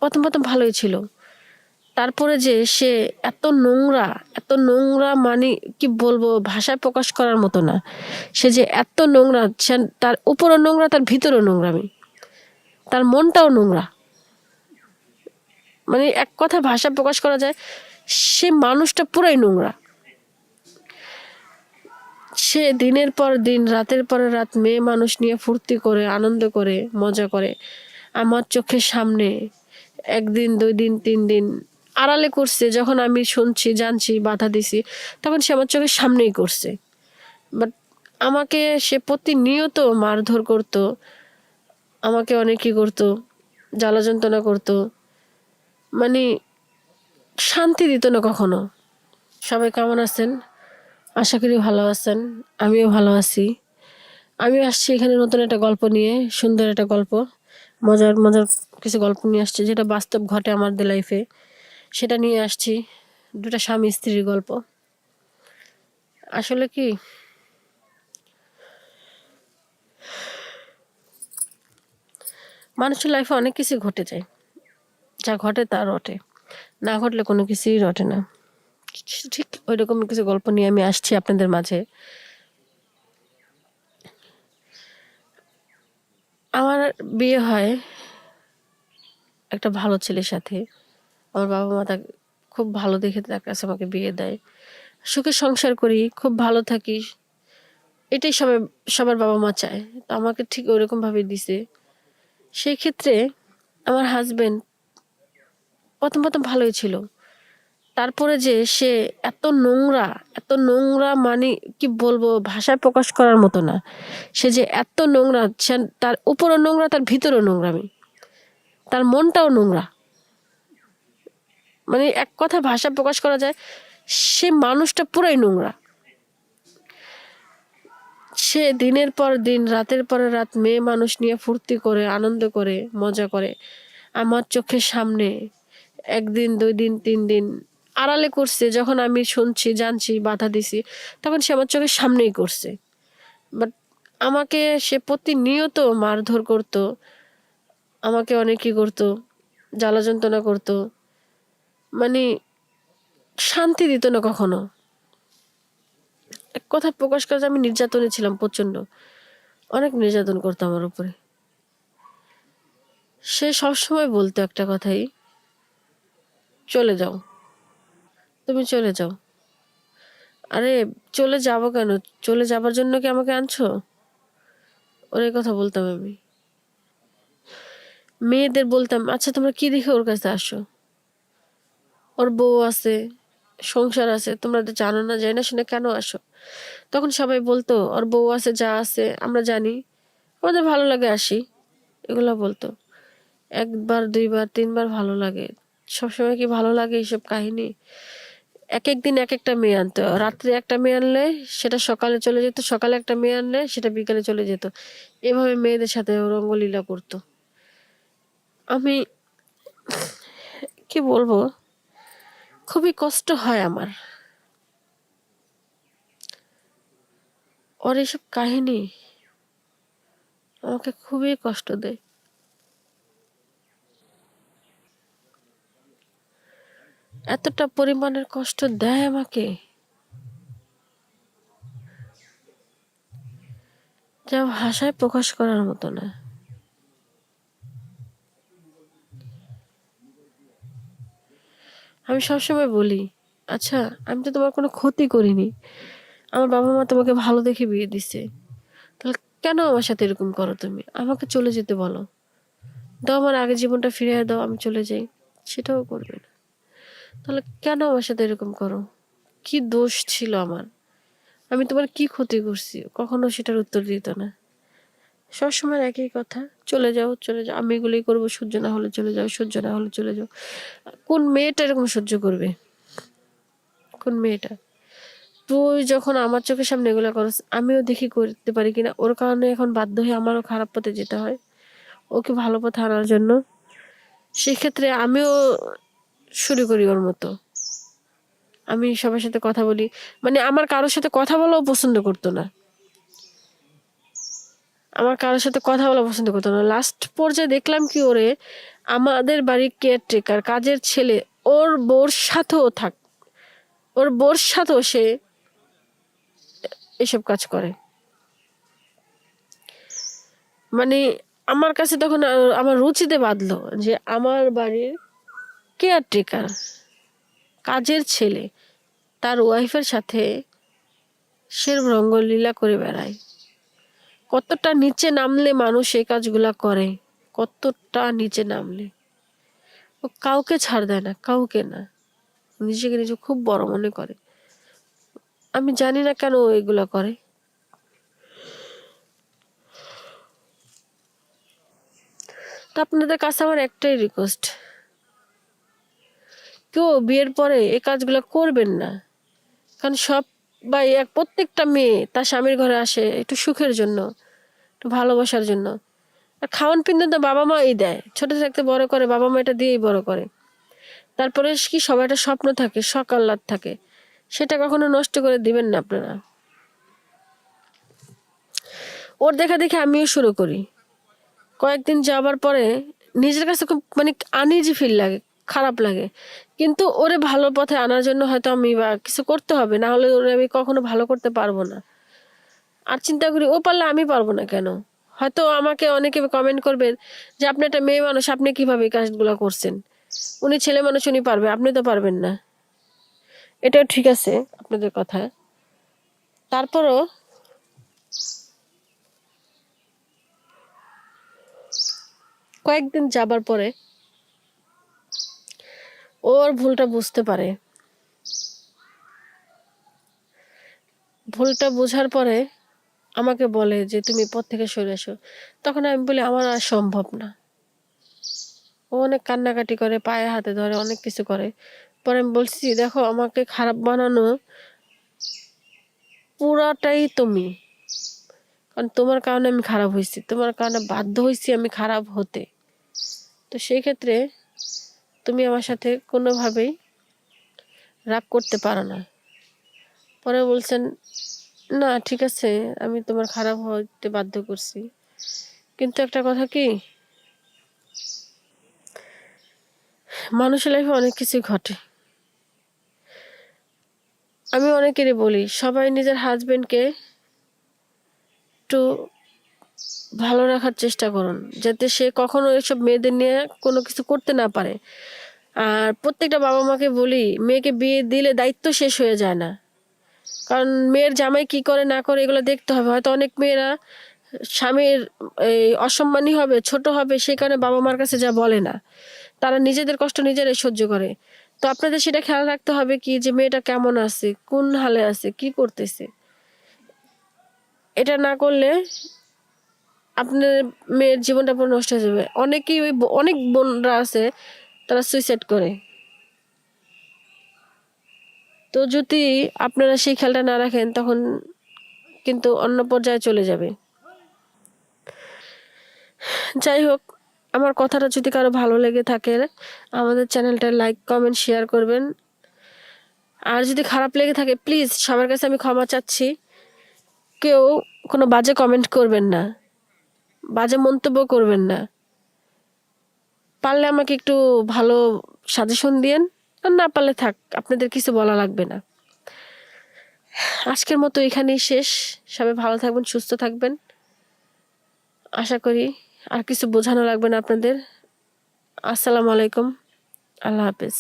প্রথম প্রথম ভালোই ছিল, তারপরে যে সে এত নোংরা মানে কি বলবো, ভাষায় প্রকাশ করার মতো না। সে যে এত নোংরা, তার উপরও নোংরা, তার ভিতরেও নোংরামি, তার মনটাও নোংরা। মানে এক কথা ভাষা প্রকাশ করা যায়, সে মানুষটা পুরাই নোংরা। সে দিনের পর দিন, রাতের পর রাত মেয়ে মানুষ নিয়ে ফুর্তি করে, আনন্দ করে, মজা করে। আমার চোখের সামনে একদিন, 2 দিন, 3 দিন আড়ালে করছে। যখন আমি শুনছি, জানছি, বাধা দিছি, তখন সে আমার চোখের সামনেই করছে। বাট আমাকে সে প্রতিনিয়ত মারধর করতো, আমাকে অনেকই করতো, জ্বালা যন্ত্রণা করতো, মানে শান্তি দিত না কখনো। সবাই কেমন আছেন? আশা করি ভালো আছেন। আমিও ভালো আছি। আমি আসছি এখানে নতুন একটা গল্প নিয়ে, সুন্দর একটা গল্প, মজার মজার কিছু গল্প নিয়ে আসছি, যেটা বাস্তব ঘটে আমাদের লাইফে। সেটা নিয়ে আসছি, 2টা স্বামী স্ত্রীর গল্প। আসলে কি, মানুষের লাইফে অনেক কিছু ঘটে যায়, যা ঘটে তা রটে, না ঘটলে কোনো কিছুই রটে না। ঠিক ওই রকম কিছু গল্প নিয়ে আমি আসছি আপনাদের মাঝে। আমার বিয়ে হয় একটা ভালো ছেলের সাথে। আমার বাবা মা তাকে খুব ভালো দেখে তার কাছে আমাকে বিয়ে দেয়। সুখে সংসার করি, খুব ভালো থাকি, এটাই সবার বাবা মা চায়। তো আমাকে ঠিক ওইরকম ভাবে দিছে। সেই ক্ষেত্রে আমার হাজবেন্ড প্রথম প্রথম ভালোই ছিল, তারপরে যে সে এত নোংরা মানে কি বলবো, ভাষায় প্রকাশ করার মতো না। সে যে এত নোংরা, তার উপরও নোংরা, তার ভিতরেও নোংরামি, তার মনটাও নোংরা। মানে এক কথা ভাষা প্রকাশ করা যায়, সে মানুষটা পুরাই নোংরা। সে দিনের পর দিন, রাতের পর রাত মেয়ে মানুষ নিয়ে ফুর্তি করে, আনন্দ করে, মজা করে। আমার চোখের সামনে একদিন, 2 দিন, 3 দিন আড়ালে করছে। যখন আমি শুনছি, জানছি, বাধা দিছি, তখন সে আমার চোখের সামনেই করছে। বাট আমাকে সে প্রতিনিয়ত মারধর করতো, আমাকে অনেকই করতো, জ্বালা যন্ত্রণা করতো, মানে শান্তি দিত না কখনো। এক কথা প্রকাশ করা যায়, আমি নির্যাতনে ছিলাম প্রচন্ড। অনেক নির্যাতন করতো আমার উপরে। সে সবসময় বলতো একটা কথাই, চলে যাও, তুমি চলে যাও। আরে চলে যাবো কেন? চলে যাবার জন্য কি আমাকে আনছো? ওর এই কথা বলতাম আমি। মেয়েদের বলতাম, আচ্ছা তোমরা কি দেখে ওর কাছে আসো? ওর বউ আছে, সংসার আছে, তোমরা তো জানো না, জানি না শুনে কেন আসো? তখন সবাই বলতো, ওর বউ আছে, যা আছে আমরা জানি, আমাদের ভালো লাগে আসি, এগুলা বলতো। 1 বার 2 বার 3 বার ভালো লাগে, সবসময় কি ভালো লাগে এইসব কাহিনী? এক এক দিন এক একটা মেয়ে আনতো। রাত্রে একটা মেয়ে আনলে সেটা সকালে চলে যেত, সকালে একটা মেয়ে আনলে সেটা বিকালে চলে যেত। এভাবে মেয়েদের সাথে রঙ্গলীলা করতো। আমি কি বলবো, খুবই কষ্ট হয় আমার ওর এসব কাহিনী, আমাকে খুবই কষ্ট দেয়। এতটা পরিমাণের কষ্ট দেয় আমাকে, যা ভাষায় প্রকাশ করার মতো না। আমি সবসময় বলি, আচ্ছা আমি তো তোমার কোনো ক্ষতি করিনি, আমার বাবা মা তোমাকে ভালো দেখে বিয়ে দিছে, তাহলে কেন আমার সাথে এরকম করো? তুমি আমাকে চলে যেতে বলো, দাও আমার আগের জীবনটা ফিরিয়ে দাও, আমি চলে যাই। সেটাও করবে না। তাহলে কেন আমার সাথে এরকম করো? কি দোষ ছিল আমার? আমি তোমার কি ক্ষতি করছি? কখনো সেটার উত্তর দিত না। সবসময় একই কথা, চলে যাও, চলে যাও, আমি এগুলোই করবো, সহ্য না হলে চলে যাও, সহ্য না হলে চলে যাও। কোন মেয়েটা এরকম সহ্য করবে? কোন মেয়েটা? তুই যখন আমার চোখের সামনে এগুলো করস, আমিও দেখি করতে পারি কিনা। ওর কারণে এখন বাধ্য হয়ে আমারও খারাপ পথে যেতে হয় ওকে ভালো পথে আনার জন্য। সেক্ষেত্রে আমিও শুরু করি ওর মতো। আমি সবার সাথে কথা বলি, মানে আমার কারোর সাথে কথা বলাও পছন্দ করতো না। আমার কারোর সাথে কথা বলা পছন্দ করতো না। লাস্ট পর্যায়ে দেখলাম কি, ওরে আমাদের বাড়ির কেয়ারটেকার কাজের ছেলে, ওর বোর সাথেও থাক, ওর বোর সাথেও সে এসব কাজ করে। মানে আমার কাছে তখন আমার রুচিতে বাঁধলো যে আমার বাড়ির কেয়ারটেকার কাজের ছেলে তার ওয়াইফের সাথে সে রঙ্গলীলা করে বেড়ায়। কতটা নিচে নামলে মানুষ এই কাজগুলা করে, কতটা নিচে নামলে। ও কাউকে ছাড় দেয় না, কাউকে না, নিজেকে নিজে খুব বড় মনে করে। আমি জানি না কেন ও এগুলা করে। তো আপনাদের কাছে আমার একটাই রিকোয়েস্ট, কেউ বিয়ের পরে এই কাজগুলো করবেন না। কারণ সবাই প্রত্যেকটা মেয়ে তার স্বামীর ঘরে আসে একটু সুখের জন্য, একটু ভালোবাসার জন্য। আর খাওয়ান পিন্দন তো বাবা মাই দেয়, ছোট থাকতে বড় করে বাবা মা এটা দিয়েই বড় করে। তারপরে কি সবার একটা স্বপ্ন থাকে, শখ আহ্লাদ থাকে, সেটা কখনো নষ্ট করে দিবেন না আপনারা। ওর দেখা দেখে আমিও শুরু করি। কয়েকদিন যাবার পরে নিজের কাছে খুব মানে আনইজি ফিল লাগে, খারাপ লাগে। কিন্তু ওরে ভালো পথে আনার জন্য হয়তো আমি বা কিছু করতে হবে, না হলে ওরে আমি কখনো ভালো করতে পারবো না। আর চিন্তা করি ও পারলে আমি পারবো না কেন। হয়তো আমাকে অনেকে কমেন্ট করবেন যে আপনি একটা মেয়ে মানুষ, আপনি কিভাবে এই কাজগুলো করছেন, উনি ছেলে মানুষ, উনি পারবে, আপনি তো পারবেন না। এটাও ঠিক আছে আপনাদের কথা। তারপরও কয়েকদিন যাবার পরে ওর ভুলটা বুঝতে পারে। ভুলটা বোঝার পরে আমাকে বলে যে তুমি পথ থেকে সরে এসো। তখন আমি বলি আমার আর সম্ভব না। ও অনেক কান্নাকাটি করে, পায়ে হাতে ধরে, অনেক কিছু করে। পরে আমি বলছি দেখো আমাকে খারাপ বানানো পুরাটাই তুমি, কারণ তোমার কারণে আমি খারাপ হয়েছি, তোমার কারণে বাধ্য হয়েছি আমি খারাপ হতে। তো সেই ক্ষেত্রে তুমি আমার সাথে কোনোভাবেই রাগ করতে পারো না। পরে বলছেন না ঠিক আছে, আমি তোমার খারাপ হতে বাধ্য করছি, কিন্তু একটা কথা কি, মানুষের লাইফে অনেক কিছু ঘটে। আমি অনেকেরই বলি সবাই নিজের হাজবেন্ডকে একটু ভালো রাখার চেষ্টা করুন, যাতে সে কখনো এসব মেয়েদের নিয়ে কোনো কিছু করতে না পারে। আর প্রত্যেকটা বাবা মাকে বলি মেয়েকে বিয়ে দিলে দায়িত্ব শেষ হয়ে যায় না, কারণ মেয়ের জামাই কি করে না করে এগুলো দেখতে হবে। হয়তো অনেক মেয়েরা স্বামীর এই অসম্মানী হবে, ছোট হবে, সেই কারণে বাবা মার কাছে যা বলে না, তারা নিজেদের কষ্ট নিজেরাই সহ্য করে। তো আপনাদের সেটা খেয়াল রাখতে হবে কি যে মেয়েটা কেমন আছে, কোন হালে আছে, কি করতেছে। এটা না করলে আপনার মেয়ের জীবনটা পুরো নষ্ট হয়ে যাবে। অনেকেই অনেক বোনরা আছে তারা সুইসাইড করে। তো যদি আপনারা সেই খেয়ালটা না রাখেন তখন কিন্তু অন্য পর্যায়ে চলে যাবে। যাই হোক, আমার কথাটা যদি কারো ভালো লেগে থাকে আমাদের চ্যানেলটা লাইক কমেন্ট শেয়ার করবেন। আর যদি খারাপ লেগে থাকে প্লিজ সবার কাছে আমি ক্ষমা চাচ্ছি, কেউ কোনো বাজে কমেন্ট করবেন না, বাজে মন্তব্য করবেন না। পারলে আমাকে একটু ভালো সাজেশন দিয়েন, আর না পারলে থাক, আপনাদের কিছু বলা লাগবে না। আজকের মতো এখানেই শেষ। সবাই ভালো থাকবেন, সুস্থ থাকবেন। আশা করি আর কিছু বোঝানো লাগবে না আপনাদের। আসসালামু আলাইকুম, আল্লাহ হাফেজ।